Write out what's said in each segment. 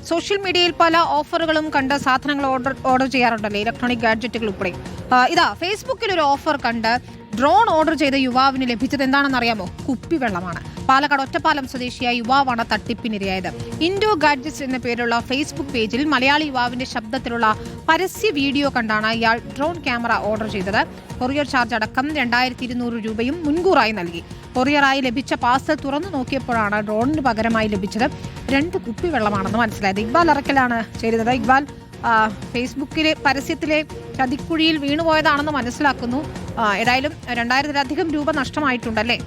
Social മീഡിയയിൽ പല ഓഫറുകളും കണ്ട് സാധനങ്ങൾ ഓർഡർ ചെയ്യാറുണ്ടല്ലേ, ഇലക്ട്രോണിക് ഗാഡ്ജറ്റുകൾ ഉൾപ്പെടെ. ഇതാ ഫേസ്ബുക്കിൽ ഒരു ഓഫർ കണ്ട് ഡ്രോൺ ഓർഡർ ചെയ്ത യുവാവിന് ലഭിച്ചത് എന്താണെന്ന് അറിയാമോ? കുപ്പിവെള്ളമാണ്. പാലക്കാട് ഒറ്റപ്പാലം സ്വദേശിയായ യുവാവാണ് തട്ടിപ്പിനിരയായത്. ഇൻഡോ ഗാഡ്ജറ്റ്സ് എന്ന പേരുള്ള ഫേസ്ബുക്ക് പേജിൽ മലയാളി യുവാവിന്റെ ശബ്ദത്തിലുള്ള പരസ്യ വീഡിയോ കണ്ടാണ് ഇയാൾ ഡ്രോൺ ക്യാമറ ഓർഡർ ചെയ്തത്. കൊറിയർ ചാർജ് അടക്കം 2200 രൂപയും മുൻകൂറായി നൽകി. കൊറിയറായി ലഭിച്ച പാർസൽ തുറന്നു നോക്കിയപ്പോഴാണ് ഡ്രോണിന് പകരമായി ലഭിച്ചത് 2 കുപ്പിവെള്ളമാണെന്ന് മനസ്സിലായത്. ഇക്ബാൽ അറക്കലാണ് ചേരുന്നത്. ഇക്ബാൽ, ഫേസ്ബുക്കിലെ പരസ്യത്തിലെ ചതിക്കുഴിയിൽ വീണുപോയതാണെന്ന് മനസ്സിലാക്കുന്നു. ഏതായാലും 2000-ലധികം രൂപ നഷ്ടമായിട്ടുണ്ടല്ലേ?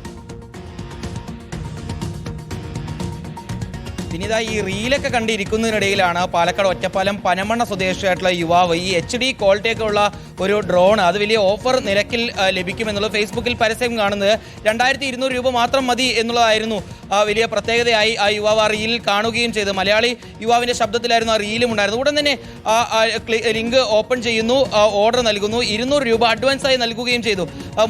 പിന്നീട് ഈ റീലൊക്കെ കണ്ടിരിക്കുന്നതിനിടയിലാണ് പാലക്കാട് ഒറ്റപ്പാലം പനമണ്ണ സ്വദേശിയായിട്ടുള്ള യുവാവ് ഈ HD ക്വാളിറ്റിയൊക്കെ ഉള്ള ഒരു ഡ്രോൺ, അത് വലിയ ഓഫർ നിരക്കിൽ ലഭിക്കുമെന്നുള്ളത് ഫേസ്ബുക്കിൽ പരസ്യം കാണുന്നത് 2200 രൂപ മാത്രം മതി എന്നുള്ളതായിരുന്നു വലിയ പ്രത്യേകതയായി ആ യുവാവ് ആ റീലിൽ കാണുകയും ചെയ്തു. മലയാളി യുവാവിൻ്റെ ശബ്ദത്തിലായിരുന്നു ആ റീലും ഉണ്ടായിരുന്നത്. ഉടൻ തന്നെ ലിങ്ക് ഓപ്പൺ ചെയ്യുന്നു, ഓർഡർ നൽകുന്നു, 200 രൂപ അഡ്വാൻസായി നൽകുകയും ചെയ്തു.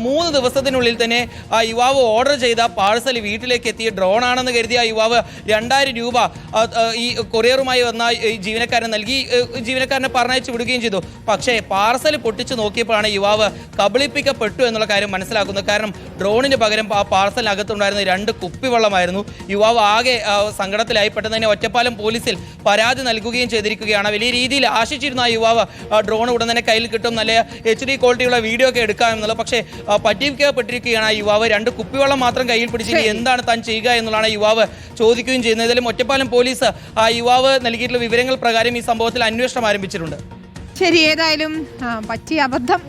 3 ദിവസത്തിനുള്ളിൽ തന്നെ ആ യുവാവ് ഓർഡർ ചെയ്ത പാഴ്സൽ വീട്ടിലേക്ക് എത്തി. ഡ്രോൺ ആണെന്ന് കരുതിയ ആ യുവാവ് 2000 രൂപ ഈ കൊറിയറുമായി വന്ന ജീവനക്കാരനെ നൽകി. ജീവനക്കാരനെ പറഞ്ഞയച്ചു വിടുകയും ചെയ്തു. പക്ഷേ പാർസൽ പൊട്ടിച്ചു നോക്കിയപ്പോഴാണ് യുവാവ് കബളിപ്പിക്കപ്പെട്ടു എന്നുള്ള കാര്യം മനസ്സിലാക്കുന്നത്. കാരണം ഡ്രോണിന് പകരം ആ പാർസലിനകത്തുണ്ടായിരുന്ന 2 കുപ്പിവെള്ളമായിരുന്നു. യുവാവ് ആകെ സങ്കടത്തിലായി. പെട്ടെന്ന് തന്നെ ഒറ്റപ്പാലം പോലീസിൽ പരാതി നൽകുകയും ചെയ്തിരിക്കുകയാണ്. വലിയ രീതിയിൽ ആശിച്ചിരുന്ന ആ യുവാവ് ഡ്രോൺ ഉടൻ തന്നെ കയ്യിൽ കിട്ടും, നല്ല HD ക്വാളിറ്റിയുള്ള വീഡിയോ ഒക്കെ എടുക്കാമെന്നുള്ളത്. പക്ഷേ പറ്റിക്കപ്പെട്ടിരിക്കുകയാണ് ആ യുവാവ്. 2 കുപ്പിവെള്ളം മാത്രം കയ്യിൽ പിടിച്ചിട്ട് എന്താണ് താൻ ചെയ്യുക എന്നുള്ളതാണ് യുവാവ് ചോദിക്കുകയും ചെയ്യുന്നത്. ഇതിലും ഒറ്റപ്പാലം പോലീസ് ആ യുവാവ് നൽകിയിട്ടുള്ള വിവരങ്ങൾ പ്രകാരം ഈ സംഭവത്തിൽ അന്വേഷണം ആരംഭിച്ചിട്ടുണ്ട്. ശരി, ഏതായാലും പറ്റിയ അബദ്ധം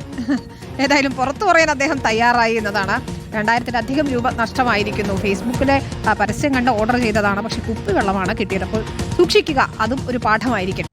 ഏതായാലും പുറത്തു പറയാൻ അദ്ദേഹം തയ്യാറായി എന്നതാണ്. 2000-ലധികം രൂപ നഷ്ടമായിരിക്കുന്നു. ഫേസ്ബുക്കിലെ പരസ്യം കണ്ട് ഓർഡർ ചെയ്തതാണ്, പക്ഷെ കുപ്പിവെള്ളമാണ് കിട്ടിയത്. അപ്പോൾ സൂക്ഷിക്കുക, അതും ഒരു പാഠമായിരിക്കും.